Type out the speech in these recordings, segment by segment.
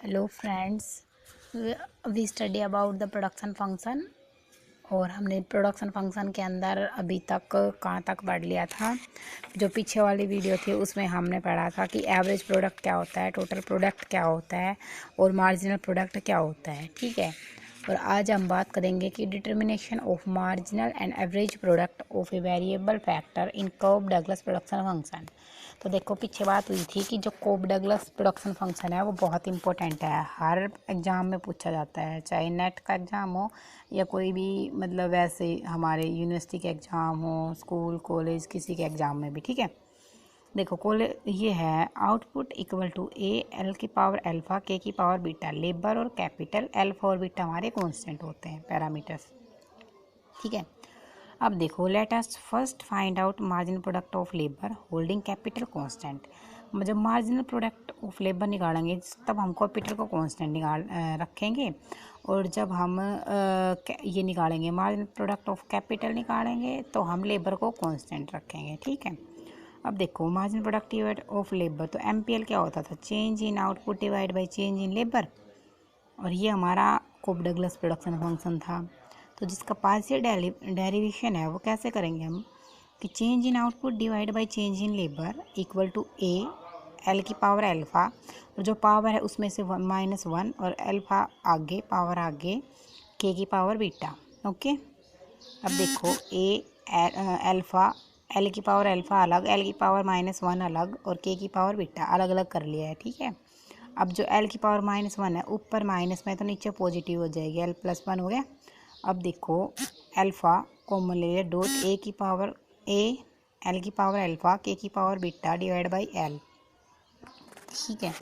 Hello friends, we study about the production function. और हमने production function के अंदर अभी तक कहाँ तक पढ़ लिया था। जो पीछे वाली वीडियो थी उसमें हमने पढ़ा था कि एवरेज प्रोडक्ट क्या होता है, टोटल प्रोडक्ट क्या होता है और मार्जिनल प्रोडक्ट क्या होता है। ठीक है। और आज हम बात करेंगे कि determination of marginal and average product of a variable factor in Cobb Douglas production function. तो देखो, पीछे बात हुई थी कि जो कोब डगलस प्रोडक्शन फंक्शन है वो बहुत इंपॉर्टेंट है, हर एग्ज़ाम में पूछा जाता है, चाहे नेट का एग्ज़ाम हो या कोई भी मतलब वैसे हमारे यूनिवर्सिटी के एग्ज़ाम हो, स्कूल कॉलेज किसी के एग्ज़ाम में भी। ठीक है। देखो, ये है output equal to A L की पावर अल्फ़ा के की पावर बीटा। लेबर और कैपिटल अल्फ़ा और बीटा हमारे कांस्टेंट होते हैं, पैरामीटर्स। ठीक है। अब देखो, let us first find out marginal product of labour holding capital constant. जब मार्जिनल प्रोडक्ट ऑफ लेबर निकालेंगे तब हम कैपिटल को कांस्टेंट रखेंगे, और जब हम ये निकालेंगे मार्जिनल प्रोडक्ट ऑफ कैपिटल निकालेंगे तो हम लेबर को कांस्टेंट रखेंगे। ठीक है। अब देखो, मार्जिनल प्रोडक्ट ऑफ लेबर, तो एमपीएल क्या होता था, change in output divide by change in labour. और ये हमारा कोब डगलस प्रोडक्शन फंक्शन था। तो जिसका पार्शियल डेरिवेशन है वो कैसे करेंगे हम, कि change in output divide by change in labour equal to A L की पावर अल्फ़ा, और जो पावर है उसमें से -1 और अल्फ़ा आगे, पावर आगे, के की पावर बीटा। ओके। अब देखो, ए अल्फ़ा, एल की पावर अल्फ़ा अलग, एल की पावर -1 अलग और के की पावर बीटा अलग अलग कर लिया है। ठीक है। अब जो एल की पावर -1 है ऊपर माइनस में तो नीचे पॉजिटिव हो जाएगी, एल +1 हो गया। अब देखो, अल्फ़ा कॉमन ले लिया, डॉट ए की पावर ए एल की पावर अल्फ़ा के की power beta divide by L. ठीक है।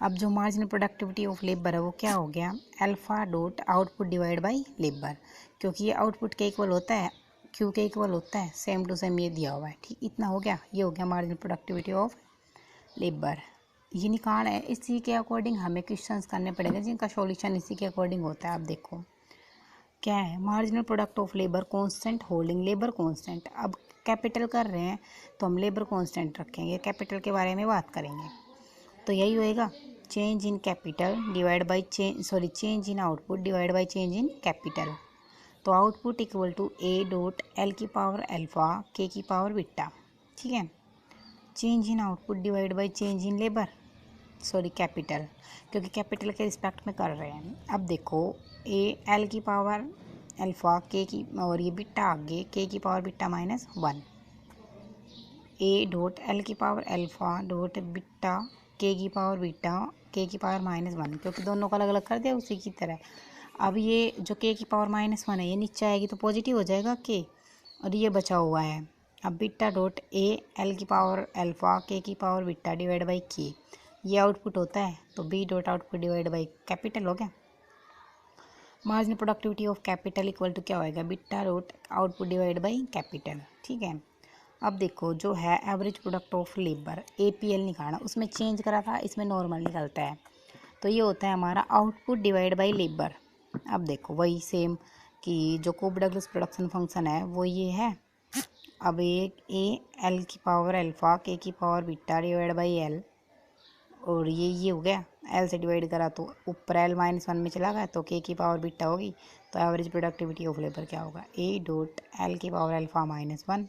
अब जो मार्जिनल प्रोडक्टिविटी ऑफ लेबर है वो क्या हो गया, alpha dot output divide by labour, क्योंकि ये आउटपुट के इक्वल होता है, क्यू के इक्वल होता है, सेम टू सेम ये दिया हुआ है। ठीक, इतना हो गया। ये हो गया मार्जिनल प्रोडक्टिविटी ऑफ लेबर। ये निकाल है, इसी के अकॉर्डिंग हमें क्वेश्चंस करने पड़ेंगे जिनका सॉल्यूशन इसी के अकॉर्डिंग होता है। अब देखो क्या है, marginal product of labour constant holding labour constant. अब कैपिटल कर रहे हैं तो हम लेबर कांस्टेंट रखेंगे, कैपिटल के बारे में बात करेंगे तो यही होएगा, change in capital divide by change in output divide by change in capital. तो output equal to A dot L की पावर अल्फ़ा के की पावर बीटा। ठीक है। Change in output divide by change in labour, capital, क्योंकि capital के respect में कर रहे हैं। अब देखो, ए एल की पावर अल्फ़ा के की, और ये बीटा आगे, के की power beta -1, A dot L की पावर अल्फ़ा डॉट बीटा के की पावर बीटा के की पावर -1, क्योंकि दोनों को अलग अलग कर दिया उसी की तरह। अब ये जो के की पावर -1 है ये नीचे आएगी तो पॉजिटिव हो जाएगा के, और ये बचा हुआ है। अब बीटा डॉट ए एल की पावर अल्फ़ा के की पावर बीटा डिवाइड बाई के, ये आउटपुट होता है, तो B dot output divide by capital हो गया। Marginal productivity of capital equal to क्या होएगा, beta dot output divide by capital. ठीक है। अब देखो, जो है average product of labour APL निकालना, उसमें चेंज करा था, इसमें नॉर्मल निकलता है, तो ये होता है हमारा आउटपुट डिवाइड बाई लेबर। अब देखो वही सेम कि जो कोब डगलस प्रोडक्शन फंक्शन है वो ये है। अब एक ए एल की पावर अल्फ़ा के की power beta divide by L, और ये हो गया, एल से डिवाइड करा तो ऊपर एल -1 में चला गया तो के की पावर बीटा होगी। तो एवरेज प्रोडक्टिविटी ऑफ लेबर क्या होगा, ए डॉट एल की पावर अल्फ़ा -1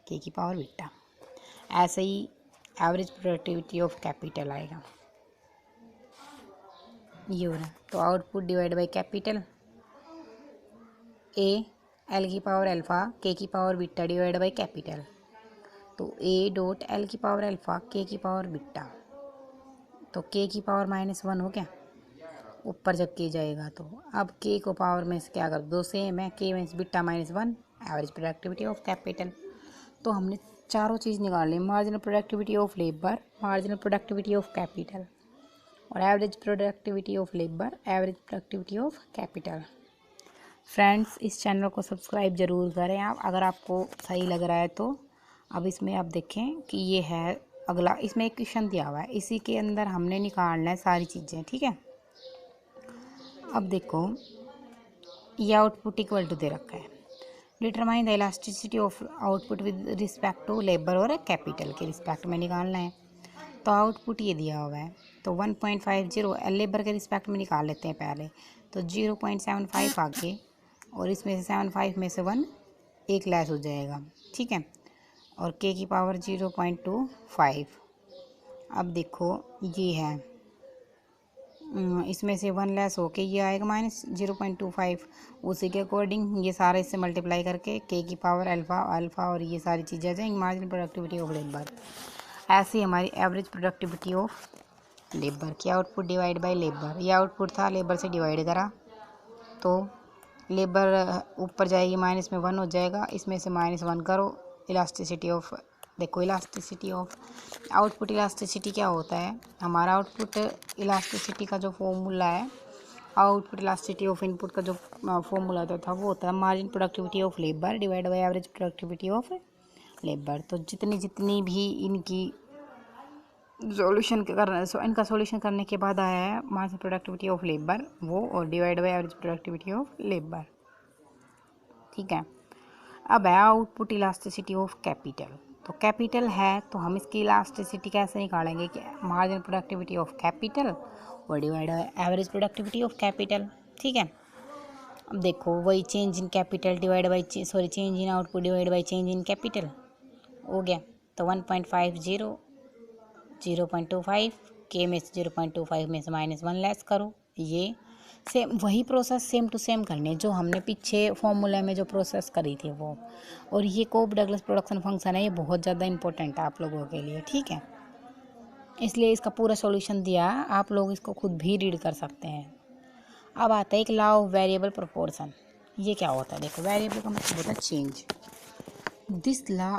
के की पावर बीटा। ऐसे ही एवरेज प्रोडक्टिविटी ऑफ कैपिटल आएगा, ये हो रहा है। तो output divide by capital, A L की पावर अल्फ़ा के की power beta divide by capital. तो ए डॉट एल की पावर अल्फ़ा के की पावर बीटा, तो के की पावर -1 हो गया, ऊपर जब के जाएगा तो अब के को पावर में से क्या कर दो, सेम है, के में beta -1, average productivity of capital. तो हमने चारों चीज़ निकाल ली, marginal productivity of labour, marginal productivity of capital, और average productivity of labour, average productivity of capital. Friends, इस चैनल को सब्सक्राइब ज़रूर करें आप, अगर आपको सही लग रहा है तो। अब इसमें आप देखें कि ये है अगला, इसमें एक क्वेश्चन दिया हुआ है, इसी के अंदर हमने निकालना है सारी चीज़ें। ठीक है। अब देखो, ये आउटपुट इक्वल टू दे रखा है, determine the elasticity of output with respect to labour और कैपिटल के रिस्पेक्ट में निकालना है। तो आउटपुट ये दिया हुआ है, तो 1.50 लेबर के रिस्पेक्ट में निकाल लेते हैं पहले। तो 0.75 आगे, और इसमें से 75 में से 1 एक लेस हो जाएगा, ठीक है। और k की पावर 0.25। अब देखो ये है, इसमें से 1 लेस होके ये आएगा -0.25। उसी के अकॉर्डिंग ये सारे इससे मल्टीप्लाई करके k की पावर अल्फ़ा और ये सारी चीज़ें आ जाएंगी, मार्जिनल प्रोडक्टिविटी ऑफ लेबर। ऐसी हमारी एवरेज प्रोडक्टिविटी ऑफ लेबर की आउटपुट डिवाइड बाय लेबर। ये आउटपुट था, लेबर से डिवाइड करा तो लेबर ऊपर जाएगी, माइनस में 1 हो जाएगा, इसमें से -1 करो। इलास्टिसिटी ऑफ, देखो इलास्टिसिटी ऑफ आउटपुट, इलास्टिसिटी क्या होता है, हमारा आउटपुट इलास्टिसिटी का जो फॉर्मूला है, आउटपुट इलास्टिसिटी ऑफ इनपुट का जो फॉर्मूला होता था वो होता है margin productivity of labour divide by average productivity of labour. तो जितनी भी इनकी इनका सॉल्यूशन करने के बाद आया है मार्जिन प्रोडक्टिविटी ऑफ लेबर वो, और divide by average productivity of labour, ठीक है। अब है आउटपुट इलास्टिसिटी ऑफ कैपिटल। तो कैपिटल है तो हम इसकी इलास्टिसिटी कैसे निकालेंगे कि मार्जिन प्रोडक्टिविटी ऑफ कैपिटल और divide by average productivity of capital, ठीक है। अब देखो वही change in capital divide by change in output divide by change in capital हो गया। तो 1.50 0.25 के में से 0.25 में से -1 लेस करो। ये सेम वही प्रोसेस सेम टू सेम करनी जो हमने पीछे फॉर्मूला में जो प्रोसेस करी थी वो। और ये कोप डगलस प्रोडक्शन फंक्शन है, ये बहुत ज़्यादा इंपॉर्टेंट है आप लोगों के लिए, ठीक है। इसलिए इसका पूरा सॉल्यूशन दिया, आप लोग इसको खुद भी रीड कर सकते हैं। अब आता है एक लॉ ऑफ वेरिएबल प्रोपोर्शन। ये क्या होता है, देखो वेरिएबल का मतलब होता है change. This law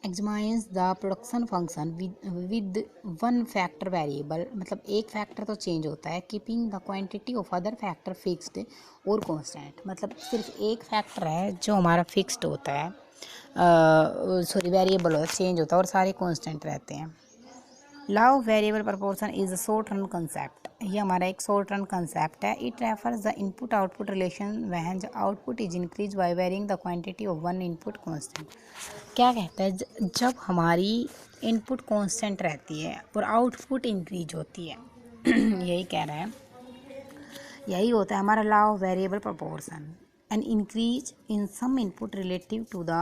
examines the production function with one factor variable, मतलब एक फैक्टर तो चेंज होता है, keeping the quantity of other factor fixed और कांस्टेंट। मतलब सिर्फ एक फैक्टर है जो हमारा फिक्स्ड होता है, वेरिएबल होता है, चेंज होता है, और सारे कांस्टेंट रहते हैं। Law of variable proportion is a short run concept. ये हमारा एक शॉर्ट रन कंसेप्ट है। It refers the input output relation when the output is increase by varying the quantity of one input constant. क्या कहता है, जब हमारी input constant रहती है और आउटपुट इंक्रीज होती है यही कह रहा है, यही होता है हमारा law of variable proportion. An increase in some input relative to the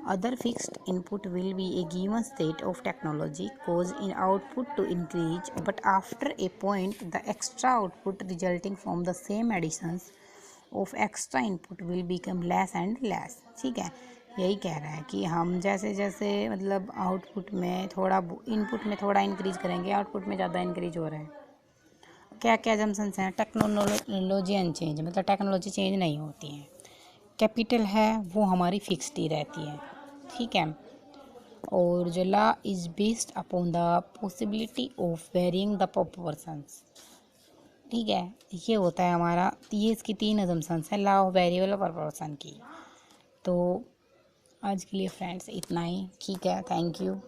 other fixed input will be a given state of technology cause in output to increase, but after a point the extra output resulting from the same additions of extra input will become less and less, ठीक है। यही कह रहा है कि हम जैसे जैसे मतलब आउटपुट में थोड़ा, इनपुट में थोड़ा इंक्रीज करेंगे, आउटपुट में ज़्यादा इंक्रीज हो रहा है। क्या क्या जम्पन्स हैं, टेक्नोलॉजी अनचेंज, मतलब टेक्नोलॉजी चेंज नहीं होती है। कैपिटल है वो हमारी फिक्स्ड ही रहती है, ठीक है। और जो law is based upon the possibility of varying the proportions, ठीक है। ये होता है हमारा, ये इसकी 3 अजम्पशंस हैं लॉ ऑफ वेरिएबल प्रोपोर्शन की। तो आज के लिए फ्रेंड्स इतना ही, ठीक है। Thank you.